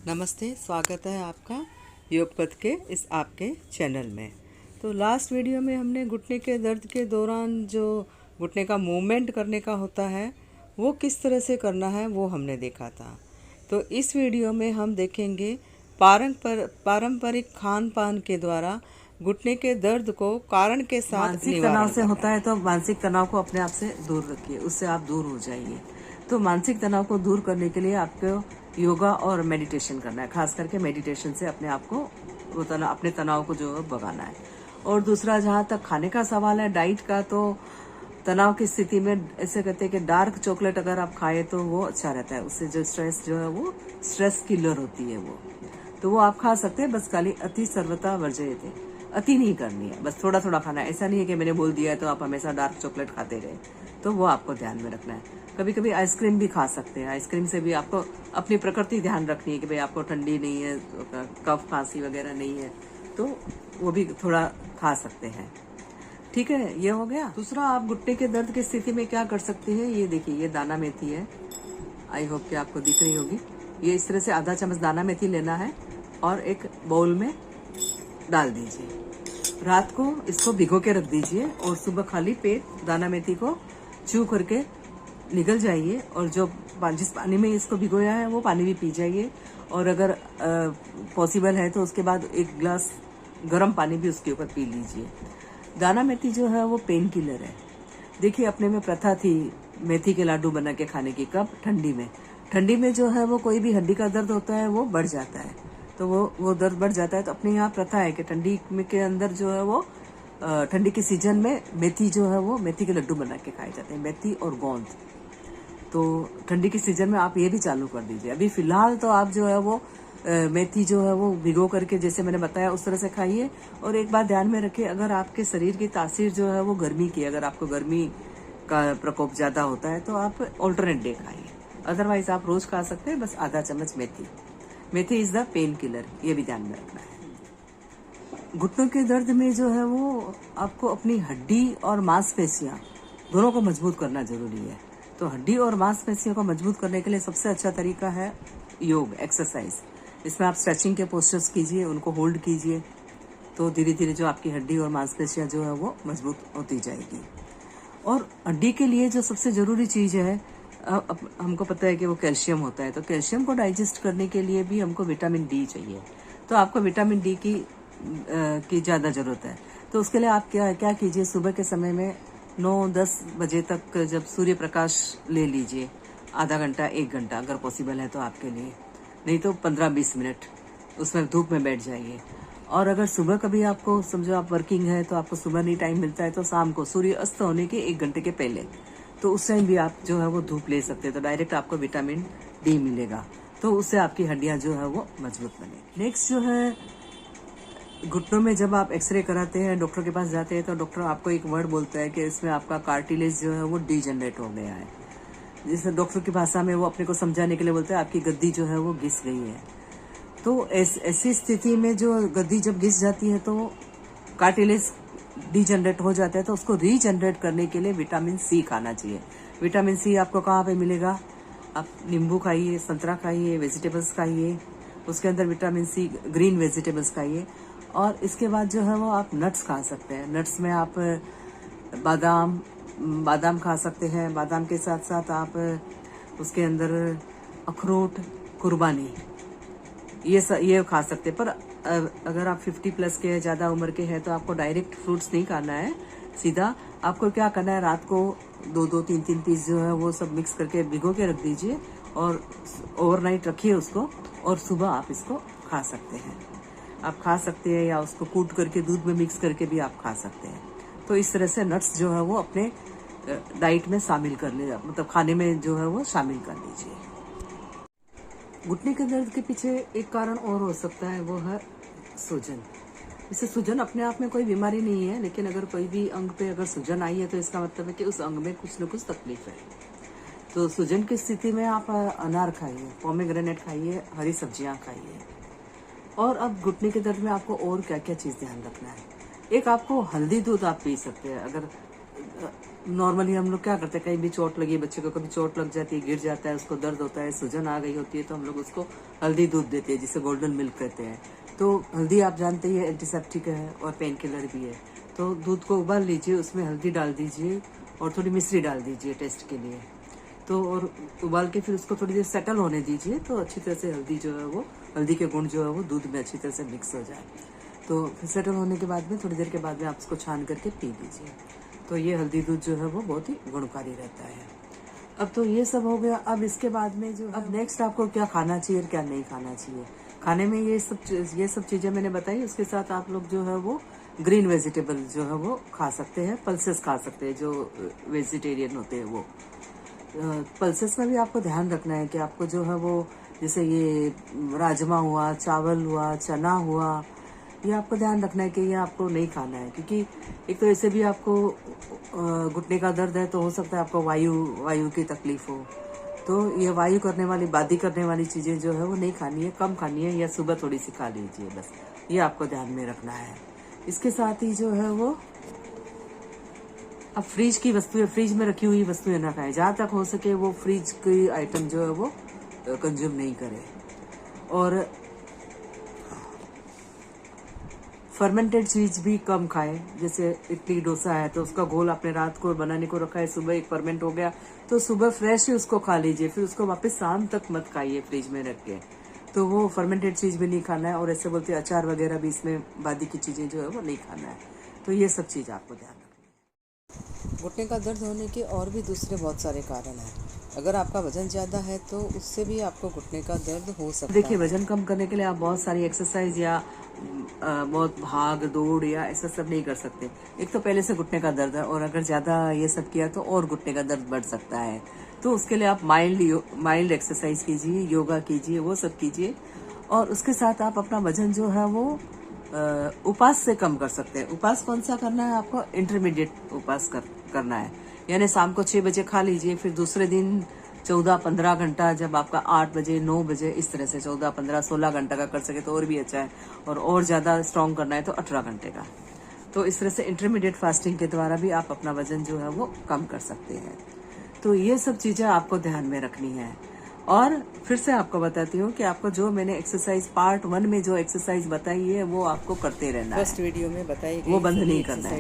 नमस्ते, स्वागत है आपका योगपथ के इस आपके चैनल में। तो लास्ट वीडियो में हमने घुटने के दर्द के दौरान जो घुटने का मूवमेंट करने का होता है वो किस तरह से करना है वो हमने देखा था। तो इस वीडियो में हम देखेंगे पारंपरिक खान पान के द्वारा घुटने के दर्द को कारण के साथ मानसिक तनाव से होता है, तो मानसिक तनाव को अपने आप से दूर रखिए, उससे आप दूर हो जाइए। तो मानसिक तनाव को दूर करने के लिए आपको योगा और मेडिटेशन करना है। खास करके मेडिटेशन से अपने आप को अपने तनाव को जो है भगाना है। और दूसरा, जहाँ तक खाने का सवाल है, डाइट का, तो तनाव की स्थिति में ऐसे कहते हैं कि डार्क चॉकलेट अगर आप खाए तो वो अच्छा रहता है। उससे जो स्ट्रेस जो है वो स्ट्रेस किलर होती है तो वो आप खा सकते हैं। बस खाली अति सर्वथा वर्जयते, अति नहीं करनी है, बस थोड़ा थोड़ा खाना है। ऐसा नहीं है कि मैंने बोल दिया है तो आप हमेशा डार्क चॉकलेट खाते रहे, तो वो आपको ध्यान में रखना है। कभी कभी आइसक्रीम भी खा सकते हैं। आइसक्रीम से भी आपको अपनी प्रकृति ध्यान रखनी है कि भाई आपको ठंडी नहीं है, कफ खांसी वगैरह नहीं है, तो वो भी थोड़ा खा सकते हैं। ठीक है, ये हो गया। दूसरा, आप घुटने के दर्द की स्थिति में क्या कर सकते हैं, ये देखिए, ये दाना मेथी है। आई होप कि आपको दिख रही होगी। ये इस तरह से आधा चम्मच दाना मेथी लेना है और एक बाउल में डाल दीजिए। रात को इसको भिगो के रख दीजिए और सुबह खाली पेट दाना मेथी को चू करके निगल जाइए। और जो जिस पानी में इसको भिगोया है वो पानी भी पी जाइए। और अगर पॉसिबल है तो उसके बाद एक गिलास गर्म पानी भी उसके ऊपर पी लीजिए। दाना मेथी जो है वो पेन किलर है। देखिए, अपने में प्रथा थी मेथी के लाडू बना के खाने की। कब? ठंडी में जो है वो कोई भी हड्डी का दर्द होता है वो बढ़ जाता है, तो वो दर्द बढ़ जाता है। तो अपने यहाँ प्रथा है कि ठंडी में के अंदर जो है वो ठंडी के सीजन में मेथी जो है वो मेथी के लड्डू बना के खाए जाते हैं, मेथी और गोंद। तो ठंडी के सीजन में आप ये भी चालू कर दीजिए। अभी फिलहाल तो आप जो है वो मेथी जो है वो भिगो करके, जैसे मैंने बताया, उस तरह से खाइए। और एक बात ध्यान में रखिए, अगर आपके शरीर की तासीर जो है वो गर्मी की, अगर आपको गर्मी का प्रकोप ज्यादा होता है तो आप ऑल्टरनेट डे खाइए। अदरवाइज आप रोज खा सकते हैं, बस आधा चम्मच मेथी इज द पेन किलर, ये भी ध्यान में रखना है। घुटनों के दर्द में जो है वो आपको अपनी हड्डी और मांसपेशियां दोनों को मजबूत करना जरूरी है। तो हड्डी और मांसपेशियों को मजबूत करने के लिए सबसे अच्छा तरीका है योग, एक्सरसाइज। इसमें आप स्ट्रेचिंग के पोस्चर्स कीजिए, उनको होल्ड कीजिए, तो धीरे धीरे जो आपकी हड्डी और मांसपेशियां जो है वो मजबूत होती जाएगी। और हड्डी के लिए जो सबसे जरूरी चीज है, हमको पता है कि वो कैल्शियम होता है। तो कैल्शियम को डाइजेस्ट करने के लिए भी हमको विटामिन डी चाहिए। तो आपको विटामिन डी की ज्यादा जरूरत है। तो उसके लिए आप क्या कीजिए, सुबह के समय में 9-10 बजे तक जब सूर्य प्रकाश ले लीजिए, आधा घंटा 1 घंटा अगर पॉसिबल है तो आपके लिए, नहीं तो 15-20 मिनट उसमें धूप में बैठ जाइए। और अगर सुबह कभी आपको, समझो आप वर्किंग है तो आपको सुबह नहीं टाइम मिलता है, तो शाम को सूर्य अस्त होने के 1 घंटे के पहले, तो उस टाइम भी आप जो है वो धूप ले सकते हैं। तो डायरेक्ट आपको विटामिन डी मिलेगा, तो उससे आपकी हड्डियां जो है वो मजबूत बनेगी। नेक्स्ट जो है, घुटनों में जब आप एक्सरे कराते हैं, डॉक्टर के पास जाते हैं, तो डॉक्टर आपको एक वर्ड बोलता है कि इसमें आपका कार्टिलेज जो है वो डीजनरेट हो गया है। जिस डॉक्टर की भाषा में वो अपने को समझाने के लिए बोलता है आपकी गद्दी जो है वो घिस गई है। तो ऐसी स्थिति में जो गद्दी जब घिस जाती है तो कार्टिलेज डीजनरेट हो जाता है। तो उसको रीजनरेट करने के लिए विटामिन सी खाना चाहिए। विटामिन सी आपको कहाँ पे मिलेगा? आप नींबू खाइए, संतरा खाइए, वेजिटेबल्स खाइए, उसके अंदर विटामिन सी, ग्रीन वेजिटेबल्स खाइए। और इसके बाद जो है वो आप नट्स खा सकते हैं। नट्स में आप बादाम खा सकते हैं। बादाम के साथ साथ आप उसके अंदर अखरोट, कुर्बानी, ये खा सकते हैं। पर अगर आप 50+ के ज्यादा उम्र के हैं तो आपको डायरेक्ट फ्रूट्स नहीं खाना है। सीधा आपको क्या करना है, रात को 2-2, 3-3 पीस जो है वो सब मिक्स करके भिगो के रख दीजिए और ओवरनाइट रखिए उसको, और सुबह आप इसको खा सकते हैं। आप खा सकते हैं, या उसको कूट करके दूध में मिक्स करके भी आप खा सकते हैं। तो इस तरह से नट्स जो है वो अपने डाइट में शामिल कर लीजिए, मतलब खाने में जो है वो शामिल कर लीजिए। घुटने के दर्द के पीछे एक कारण और हो सकता है, वो है सूजन। इसे सूजन अपने आप में कोई बीमारी नहीं है, लेकिन अगर कोई भी अंग पे अगर सूजन आई है तो इसका मतलब है कि उस अंग में कुछ न कुछ तकलीफ है। तो सूजन की स्थिति में आप अनार खाइए, पोमेग्रेनेट खाइए, हरी सब्जियां खाइए। और अब घुटने के दर्द में आपको और क्या क्या चीज ध्यान रखना है। एक, आपको हल्दी दूध आप पी सकते हैं। अगर नॉर्मली हम लोग क्या करते हैं, कहीं भी चोट लगी बच्चे को, कभी चोट लग जाती है, गिर जाता है, उसको दर्द होता है, सूजन आ गई होती है, तो हम लोग उसको हल्दी दूध देते हैं, जिसे गोल्डन मिल्क कहते हैं। तो हल्दी आप जानते ही है एंटीसेप्टिक है और पेन किलर भी है। तो दूध को उबाल लीजिए, उसमें हल्दी डाल दीजिए और थोड़ी मिश्री डाल दीजिए टेस्ट के लिए। तो और उबाल के फिर उसको थोड़ी देर सेटल होने दीजिए, तो अच्छी तरह से हल्दी जो है वो, हल्दी के गुण जो है वो दूध में अच्छी तरह से मिक्स हो जाए। तो फिर सेटल होने के बाद में थोड़ी देर के बाद में आप उसको छान करके पी लीजिए। तो ये हल्दी दूध जो है वो बहुत ही गुणकारी रहता है। अब तो ये सब हो गया। अब इसके बाद में जो अब नेक्स्ट आपको क्या खाना चाहिए और क्या नहीं खाना चाहिए। खाने में ये सब चीजें मैंने बताई। उसके साथ आप लोग जो है वो ग्रीन वेजिटेबल जो है वो खा सकते हैं, पल्सेस खा सकते हैं, जो वेजिटेरियन होते हैं वो। पल्सेस में भी आपको ध्यान रखना है कि आपको जो है वो, जैसे ये राजमा हुआ, चावल हुआ, चना हुआ, ये आपको ध्यान रखना है कि ये आपको नहीं खाना है। क्योंकि एक तो ऐसे भी आपको घुटने का दर्द है, तो हो सकता है आपको वायु की तकलीफ हो। तो ये वायु करने वाली, बादी करने वाली चीजें जो है वो नहीं खानी है, कम खानी है, या सुबह थोड़ी सी खा लीजिए बस। ये आपको ध्यान में रखना है। इसके साथ ही जो है वो, अब फ्रिज की वस्तुएं, फ्रिज में रखी हुई वस्तुएं ना खाएं। जहां तक हो सके वो फ्रिज की आइटम जो है वो कंज्यूम नहीं करें। और फर्मेंटेड चीज भी कम खाएं। जैसे इडली डोसा है, तो उसका घोल आपने रात को बनाने को रखा है, सुबह एक फर्मेंट हो गया, तो सुबह फ्रेश ही उसको खा लीजिए, फिर उसको वापस शाम तक मत खाइए फ्रिज में रख के। तो वो फर्मेंटेड चीज भी नहीं खाना है। और ऐसे बोलते हैं अचार वगैरह भी, इसमें बादी की चीजें जो है वो नहीं खाना है। तो ये सब चीज आपको ध्यान रखना है। घुटने का दर्द होने के और भी दूसरे बहुत सारे कारण हैं। अगर आपका वजन ज़्यादा है तो उससे भी आपको घुटने का दर्द हो सकता है। देखिए, वजन कम करने के लिए आप बहुत सारी एक्सरसाइज या बहुत भाग दौड़ या ऐसा सब नहीं कर सकते। एक तो पहले से घुटने का दर्द है, और अगर ज्यादा ये सब किया तो और घुटने का दर्द बढ़ सकता है। तो उसके लिए आप माइल्ड एक्सरसाइज कीजिए, योगा कीजिए, वो सब कीजिए। और उसके साथ आप अपना वजन जो है वो उपवास से कम कर सकते हैं। उपवास कौन सा करना है आपको? इंटरमीडिएट उपवास करना है। यानी शाम को 6 बजे खा लीजिए, फिर दूसरे दिन 14-15 घंटा, जब आपका 8 बजे 9 बजे, इस तरह से 14-15-16 घंटा का कर सके तो और भी अच्छा है। और ज्यादा स्ट्रॉन्ग करना है तो 18 घंटे का। तो इस तरह से इंटरमीडिएट फास्टिंग के द्वारा भी आप अपना वजन जो है वो कम कर सकते हैं। तो ये सब चीजें आपको ध्यान में रखनी है। और फिर से आपको बताती हूँ कि आपको जो मैंने एक्सरसाइज पार्ट 1 में जो एक्सरसाइज बताई है वो आपको करते रहना है। फर्स्ट वीडियो में बताई गई वो बंद नहीं करना है।